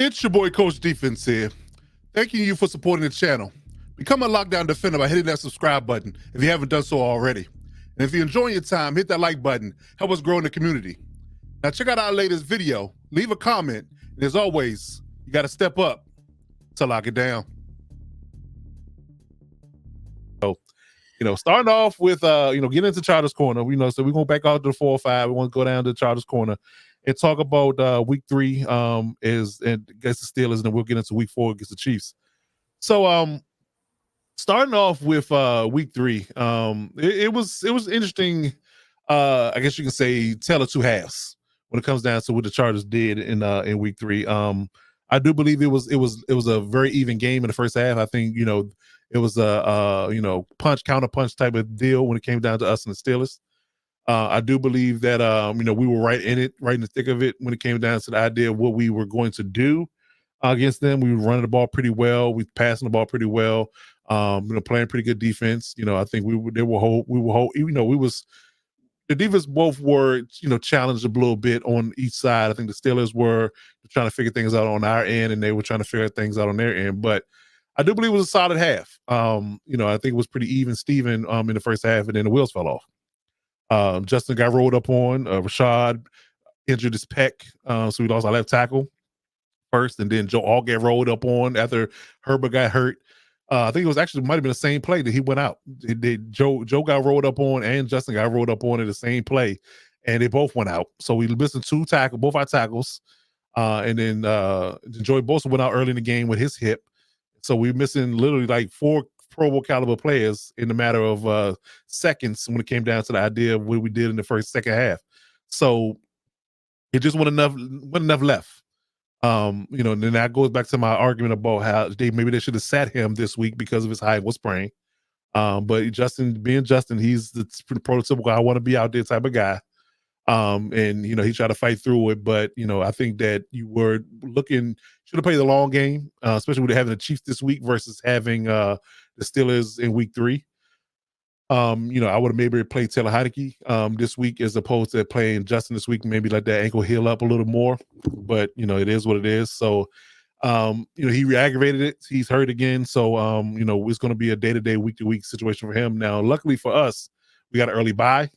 It's your boy Coach Defense here. Thanking you for supporting the channel. Become a lockdown defender by hitting that subscribe button if you haven't done so already. And if you're enjoying your time, hit that like button. Help us grow in the community. Now check out our latest video. Leave a comment. And as always, you got to step up to lock it down. So, starting off with, getting into Chargers Corner. So we're going back out to the 405. We want to go down to Chargers Corner and talk about week 3 against the Steelers, and then we'll get into week 4 against the Chiefs. So starting off with week 3, it was interesting. I guess you can say tale of two halves when it comes down to what the Chargers did in week 3. I do believe it was a very even game in the first half. I think it was a counter punch type of deal when it came down to us and the Steelers. I do believe that we were right in the thick of it when it came down to the idea of what we were going to do against them. We were running the ball pretty well. We were passing the ball pretty well. Playing pretty good defense. I think the defense both were challenged a little bit on each side. I think the Steelers were trying to figure things out on our end, and they were trying to figure things out on their end. But I do believe it was a solid half. I think it was pretty even Steven in the first half, and then the wheels fell off. Justin got rolled up on. Rashad injured his pec, so we lost our left tackle first, and then Joe all got rolled up on after Herbert got hurt. I think it might have been the same play that he went out. Joe got rolled up on, and Justin got rolled up on in the same play, and they both went out. So we missing both our tackles, and then Joey Bosa went out early in the game with his hip. So we're missing literally like 4 Pro Bowl caliber players in the matter of seconds when it came down to the idea of what we did in the second half. So it just wasn't enough left. And then that goes back to my argument about how maybe they should have sat him this week because of his high ankle sprain. But Justin, he's the prototypical I want to be out there type of guy. And he tried to fight through it, but I think that you were should have played the long game, especially with having the Chiefs this week versus having the Steelers in week 3. I would have maybe played Taylor Heinicke this week as opposed to playing Justin this week, maybe let that ankle heal up a little more. But it is what it is. So he re-aggravated it. He's hurt again. So it's going to be a day-to-day, week-to-week situation for him. Now, luckily for us, we got an early bye.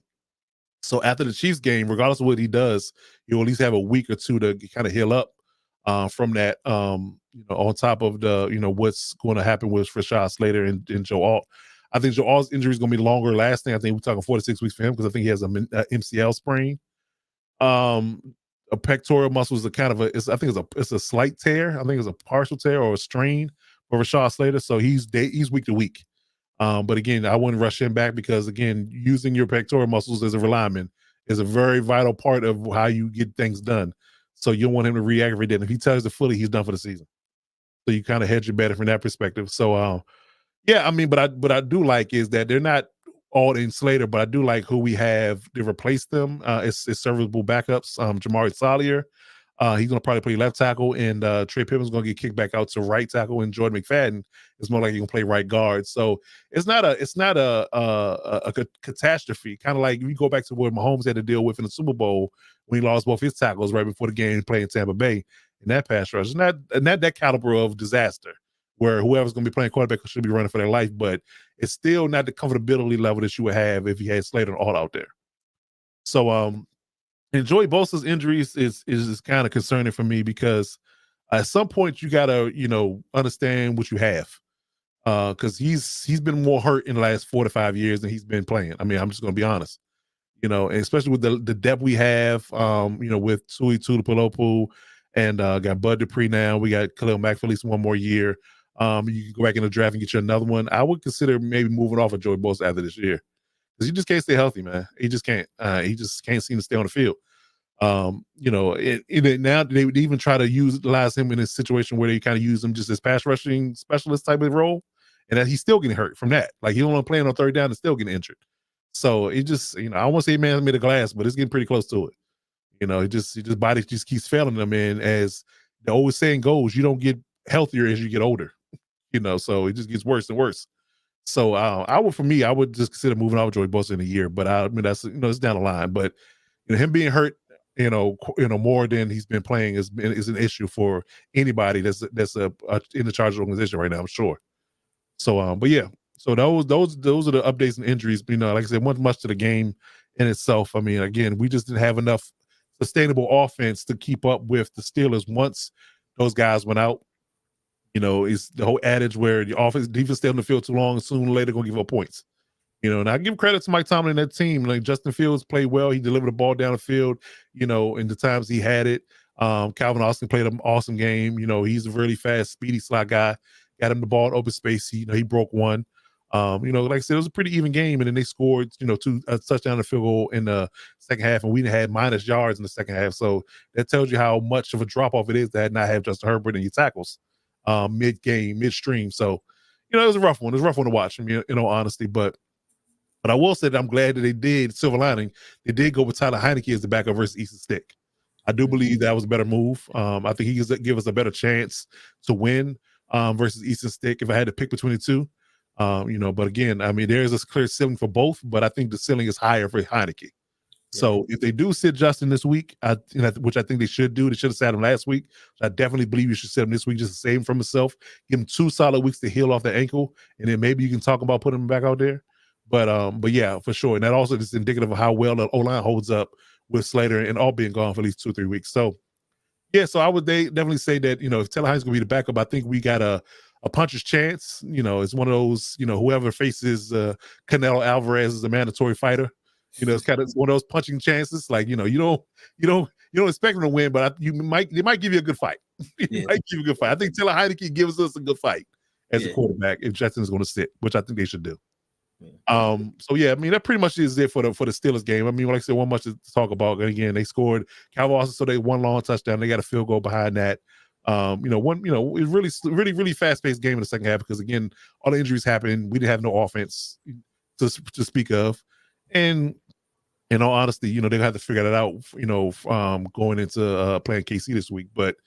So after the Chiefs game, regardless of what he does, he'll at least have a week or two to kind of heal up from that. On top of the what's going to happen with Rashad Slater and Joe Alt. I think Joe Alt's injury is going to be longer lasting. I think we're talking 4 to 6 weeks for him because I think he has a MCL sprain. A pectoral muscle is it's a slight tear. I think it's a partial tear or a strain for Rashad Slater. So he's week to week. But again, I wouldn't rush him back because, again, using your pectoral muscles as a lineman is a very vital part of how you get things done. So you don't want him to re-aggravate that. If he tears the fully, he's done for the season. So you kind of hedge your bet from that perspective. So, but I do like is that they're not all in Slater, but I do like who we have to replace them. It's serviceable backups. Jamari Salyer. He's going to probably play left tackle, and Trey Pippen's going to get kicked back out to right tackle, and Jordan McFadden is more likely going to play right guard. So it's not a catastrophe. Kind of like if you go back to what Mahomes had to deal with in the Super Bowl when he lost both his tackles right before the game playing Tampa Bay in that pass rush. It's not that caliber of disaster where whoever's going to be playing quarterback should be running for their life, but it's still not the comfortability level that you would have if you had Slater all out there. So and Joey Bosa's injuries is kind of concerning for me because at some point you gotta understand what you have, because he's been more hurt in the last 4 to 5 years than he's been playing. I mean, I'm just gonna be honest, and especially with the depth we have, with Tui Tuipulotu and got Bud Dupree now. We got Khalil Mack for at least one more year. You can go back in the draft and get you another one. I would consider maybe moving off of Joey Bosa after this year because he just can't stay healthy, man. He just can't. He just can't seem to stay on the field. Now they would even try to utilize him in a situation where they kind of use him just as pass rushing specialist type of role, and that he's still getting hurt from that. Like he only playing on third down and still getting injured. So it just, I won't say man made of glass, but it's getting pretty close to it. His body just keeps failing him, and as the old saying goes, you don't get healthier as you get older. So it just gets worse and worse. So I would just consider moving out with Joey Bosa in a year, but that's it's down the line. But him being hurt more than he's been playing is an issue for anybody that's in the charge of the organization right now, I'm sure. So, but yeah, so those are the updates and injuries. Like I said, much to the game in itself. I mean, again, we just didn't have enough sustainable offense to keep up with the Steelers once those guys went out. It's the whole adage where the offense defense stay on the field too long, sooner or later gonna give up points. And I give credit to Mike Tomlin and that team. Like Justin Fields played well. He delivered the ball down the field, in the times he had it. Calvin Austin played an awesome game. He's a really fast, speedy slot guy. Got him the ball in open space. He broke one. Like I said, it was a pretty even game. And then they scored, two touchdown and field goal in the second half. And we had minus yards in the second half. So that tells you how much of a drop off it is to not have Justin Herbert in your tackles mid-game, midstream. So, it was a rough one. It was a rough one to watch, in all honesty. But I will say that I'm glad that they did, silver lining, they did go with Tyler Heineke as the backup versus Easton Stick. I do believe that was a better move. I think he could give us a better chance to win versus Easton Stick if I had to pick between the two. But again, I mean, there is a clear ceiling for both, but I think the ceiling is higher for Heineke. So if they do sit Justin this week, which I think they should do, they should have sat him last week. I definitely believe you should sit him this week just to save him from himself. Give him 2 solid weeks to heal off the ankle, and then maybe you can talk about putting him back out there. But yeah, for sure. And that also is indicative of how well the O-line holds up with Slater and all being gone for at least 2 or 3 weeks. So yeah, so I would definitely say that, if Taylor Hines is gonna be the backup, I think we got a puncher's chance. It's one of those, whoever faces Canelo Alvarez is a mandatory fighter. It's kind of one of those punching chances. Like, you don't expect him to win, but they might give you a good fight. Might give you a good fight. I think Taylor Heineke gives us a good fight as a quarterback if Justin's going to sit, which I think they should do. So yeah, I mean that pretty much is it for the Steelers game. I mean, like I said, one much to talk about. And again, they scored Calvin Austin, so they won long touchdown. They got a field goal behind that. It was really fast paced game in the second half because again, all the injuries happened. We didn't have no offense to speak of, and in all honesty, they'll have to figure that out. Going into playing KC this week, but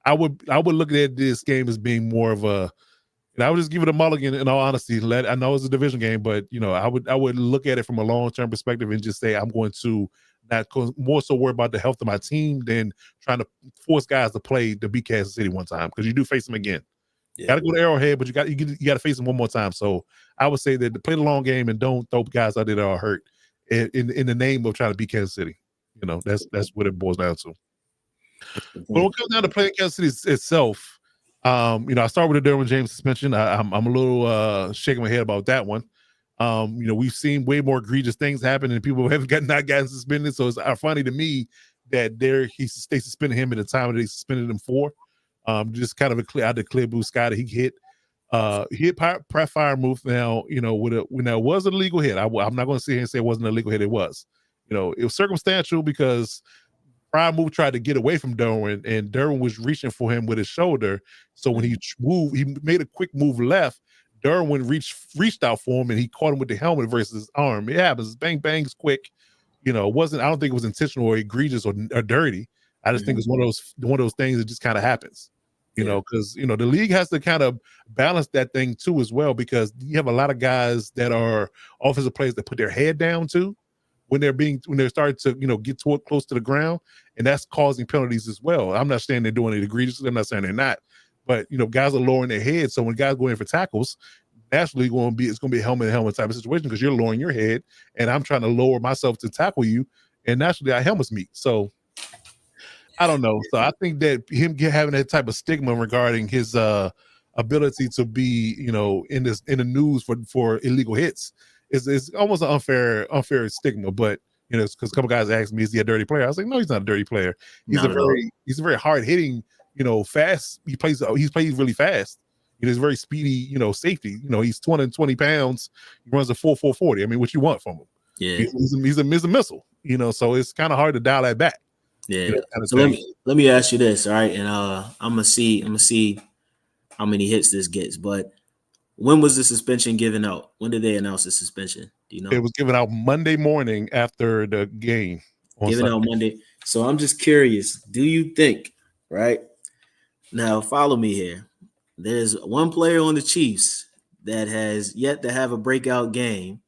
I would look at this game as being more of a. And I would just give it a mulligan in all honesty. I know it's a division game, but I would look at it from a long-term perspective and just say I'm going to not more so worry about the health of my team than trying to force guys to play to beat Kansas City one time because you do face them again. You got to go to Arrowhead, but you got to face them one more time. So I would say that to play the long game and don't throw guys out there that are hurt in the name of trying to beat Kansas City. That's what it boils down to. But when it comes down to playing Kansas City itself. I start with the Derwin James suspension. I'm a little shaking my head about that one. We've seen way more egregious things happen, and people have not gotten suspended. So it's funny to me that they suspended him at the time that they suspended him for. Just kind of out the clear blue sky that he hit fire move. Now, when that was a legal hit, I'm not going to sit here and say it wasn't a legal hit. It was. It was circumstantial because. Prime move tried to get away from Derwin, and Derwin was reaching for him with his shoulder. So when he moved, he made a quick move left. Derwin reached out for him, and he caught him with the helmet versus his arm. It happens. Bang, bang's quick. It wasn't. I don't think it was intentional or egregious or dirty. I just think it's one of those things that just kind of happens. Because the league has to kind of balance that thing too as well, because you have a lot of guys that are offensive players that put their head down too. When they're starting to get close to the ground, and that's causing penalties as well. I'm not saying they're doing it egregiously. I'm not saying they're not, but guys are lowering their heads. So when guys go in for tackles, naturally it's going to be a helmet type of situation because you're lowering your head, and I'm trying to lower myself to tackle you, and naturally our helmets meet. So I don't know. So I think that him having that type of stigma regarding his ability to be in the news for illegal hits. It's almost an unfair stigma, but because a couple guys asked me, "Is he a dirty player?" I was like, "No, he's not a dirty player. He's a very hard hitting, fast. He plays really fast. He's very speedy, safety. He's 220 pounds. He runs a 4.40. I mean, what you want from him? Yeah, he's a missile. So it's kind of hard to dial that back. Yeah. So let me ask you this, all right? And I'm gonna see how many hits this gets, but. When was the suspension given out? When did they announce the suspension? Do you know? It was given out Monday morning after the game. Given out Monday. So I'm just curious. Do you think, right? Now, follow me here. There's one player on the Chiefs that has yet to have a breakout game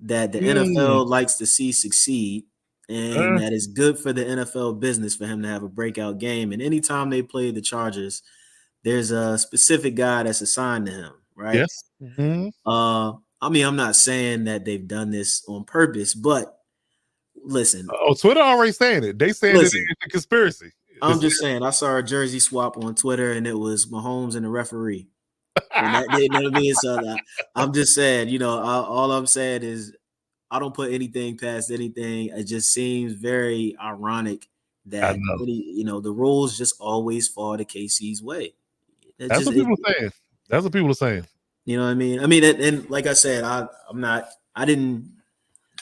that the NFL likes to see succeed, and that is good for the NFL business for him to have a breakout game. And anytime they play the Chargers, there's a specific guy that's assigned to him, right? Yes. Mm-hmm. I mean, I'm not saying that they've done this on purpose, but listen. Oh, Twitter already saying it. They saying it's a conspiracy. I'm just saying, I saw a jersey swap on Twitter, and it was Mahomes and the referee. And that, you know what I mean? So I'm just saying, you know, all I'm saying is I don't put anything past anything. It just seems very ironic that the rules just always fall to KC's way. That's what people are saying. That's what people are saying. You know what I mean? I mean, and like I said,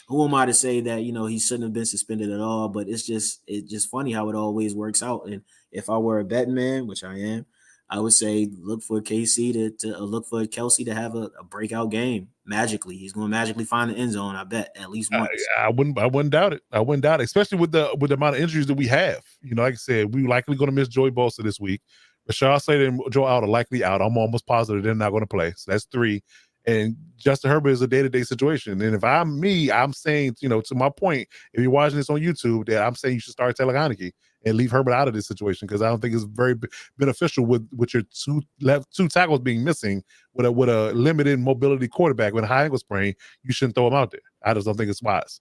who am I to say that, you know, he shouldn't have been suspended at all? But it's just funny how it always works out. And if I were a betting man, which I am, I would say look for KC to look for Kelsey to have a breakout game magically. He's going to magically find the end zone. I bet at least once. I wouldn't doubt it. I wouldn't doubt it, especially with the amount of injuries that we have. You know, like I said, we're likely going to miss Joey Bosa this week. Rashad Slater and Joe Out are likely out. I'm almost positive they're not going to play. So that's 3. And Justin Herbert is a day-to-day situation. And if I'm saying, you know, to my point, if you're watching this on YouTube, that I'm saying you should start Taylor Heineke and leave Herbert out of this situation, because I don't think it's very beneficial with your two tackles being missing with a limited mobility quarterback with a high ankle sprain. You shouldn't throw him out there. I just don't think it's wise.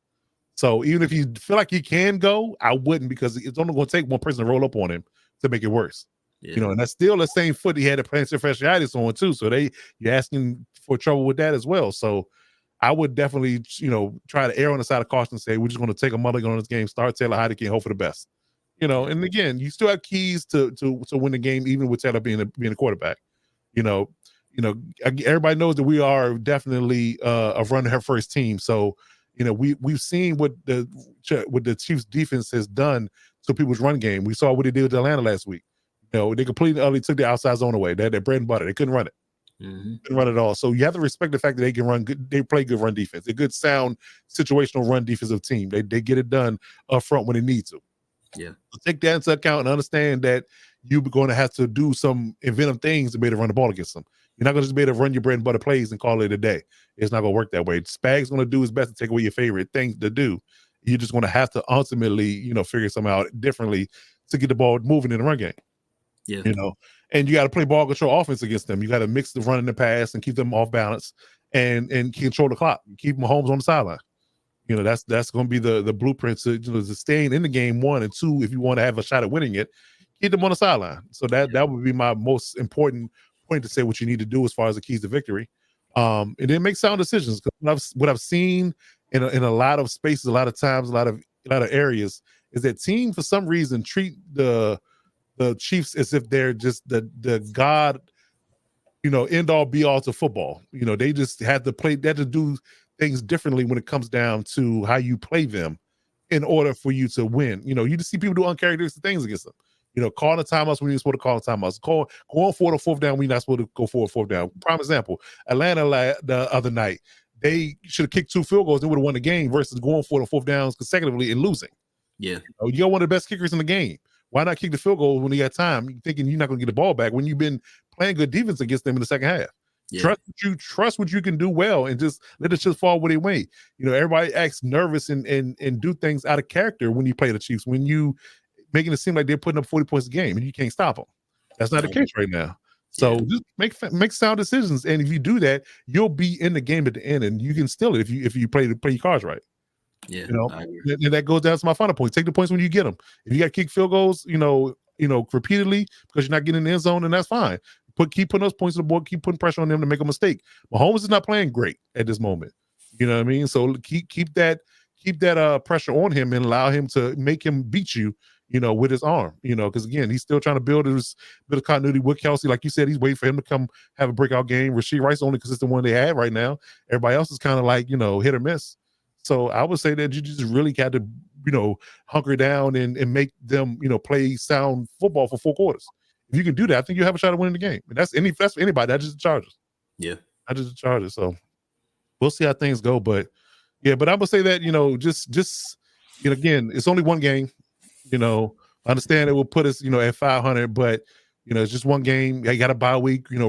So even if you feel like he can go, I wouldn't, because it's only going to take one person to roll up on him to make it worse. Yeah. You know, and that's still the same foot he had a plantar fasciitis on too. So you're asking for trouble with that as well. So I would definitely, you know, try to err on the side of caution and say we're just going to take a mulligan on this game, start Taylor Heineke, and hope for the best. You know, and again, you still have keys to win the game, even with Taylor being a quarterback. You know, everybody knows that we are definitely a run her first team. So, you know, we've seen what the Chiefs defense has done to people's run game. We saw what they did with Atlanta last week. You know, they completely utterly took the outside zone away. They had their bread and butter. They couldn't run it. Mm-hmm. Couldn't run it all. So you have to respect the fact that they can run good. They play good run defense. A good, sound, situational run defensive team. They get it done up front when they need to. Yeah. So take that into account and understand that you're going to have to do some inventive things to be able to run the ball against them. You're not going to just be able to run your bread and butter plays and call it a day. It's not going to work that way. Spag's going to do his best to take away your favorite things to do. You're just going to have to ultimately, you know, figure something out differently to get the ball moving in the run game. Yeah. You know, and you got to play ball control offense against them. You got to mix the run and the pass and keep them off balance and control the clock. Keep Mahomes on the sideline. You know, that's going to be the blueprint to, you know, to staying in the game, 1, and 2, if you want to have a shot at winning it, keep them on the sideline. So that would be my most important point to say what you need to do as far as the keys to victory. And then make sound decisions. Because what I've seen in a lot of spaces, a lot of times, a lot of areas, is that teams for some reason treat the Chiefs as if they're just the God, you know, end all be all to football. You know, they just had to play, they had to do things differently when it comes down to how you play them in order for you to win. You know, you just see people do uncharacteristic things against them. You know, calling a timeout when you're supposed to call a timeout. Going for the 4th down when you're not supposed to go for a 4th down. Prime example, Atlanta the other night, they should have kicked 2 field goals. They would have won the game versus going for the 4th downs consecutively and losing. Yeah. You got one of the best kickers in the game. Why not kick the field goal when you got time? You're thinking you're not going to get the ball back when you've been playing good defense against them in the second half. Yeah. Trust what you can do well, and just let it just fall where they way. You know, everybody acts nervous and do things out of character when you play the Chiefs. When you making it seem like they're putting up 40 points a game and you can't stop them. That's not the case right now. So just make sound decisions, and if you do that, you'll be in the game at the end, and you can steal it if you play your cards right. Yeah, you know, and that goes down to my final point. Take the points when you get them. If you got to kick field goals, you know, repeatedly because you're not getting in the end zone, then that's fine. Keep putting those points on the board. Keep putting pressure on them to make a mistake. Mahomes is not playing great at this moment. You know what I mean? So keep that pressure on him and allow him to make him beat you. You know, with his arm. You know, because again, he's still trying to build his bit of continuity with Kelsey. Like you said, he's waiting for him to come have a breakout game. Rashee Rice only consistent one they have right now. Everybody else is kind of like, you know, hit or miss. So I would say that you just really got to, you know, hunker down and make them, you know, play sound football for 4 quarters. If you can do that, I think you have a shot at winning the game. And that's for anybody. That's just the Chargers. Yeah. Not just the Chargers. So we'll see how things go. But yeah, but I would say that, you know, just you know, again, it's only one game. You know, I understand it will put us, you know, at 500, but you know, it's just one game. You got a bye week. You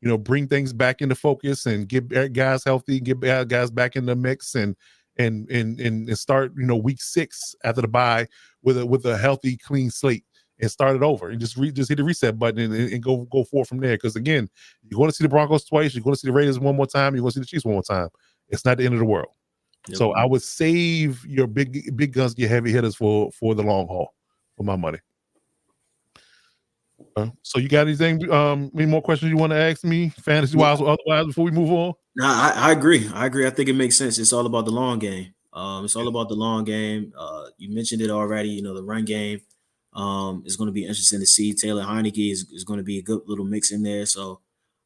know, bring things back into focus and get guys healthy, get guys back in the mix, and and start week 6 after the bye with a healthy, clean slate and start it over and just hit the reset button and go forward from there. Because again, you're going to see the Broncos twice, you're going to see the Raiders one more time, you're going to see the Chiefs one more time. It's not the end of the world. Yep. So I would save your big guns, your heavy hitters for the long haul for my money. So you got anything? Any more questions you want to ask me, fantasy wise or otherwise, before we move on? No, I agree. I think it makes sense. It's all about the long game. It's all about the long game. You mentioned it already. The run game is going to be interesting to see. Taylor Heineke is going to be a good little mix in there. So,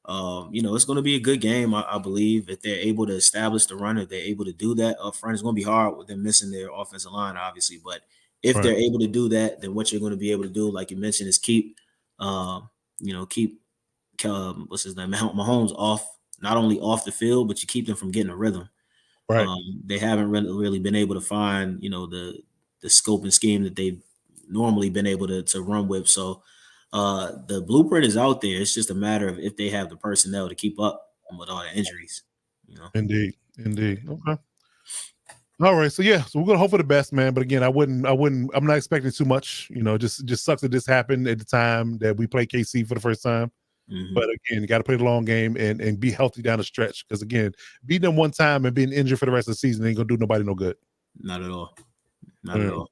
it's going to be a good game. I believe if they're able to establish the run, if they're able to do that up front, it's going to be hard with them missing their offensive line, obviously. But if they're able to do that, then what you're going to be able to do, like you mentioned, is keep what's his name, Mahomes off. Not only off the field, but you keep them from getting a rhythm. Right. They haven't really been able to find, the scope and scheme that they've normally been able to run with. So the blueprint is out there. It's just a matter of if they have the personnel to keep up with all the injuries. Indeed. Okay. All right. So we're gonna hope for the best, man. But again, I'm not expecting too much. Just sucks that this happened at the time that we played KC for the first time. Mm-hmm. But again, you got to play the long game and be healthy down the stretch. Because again, beating them one time and being injured for the rest of the season ain't gonna do nobody no good. Not at all. Not at all.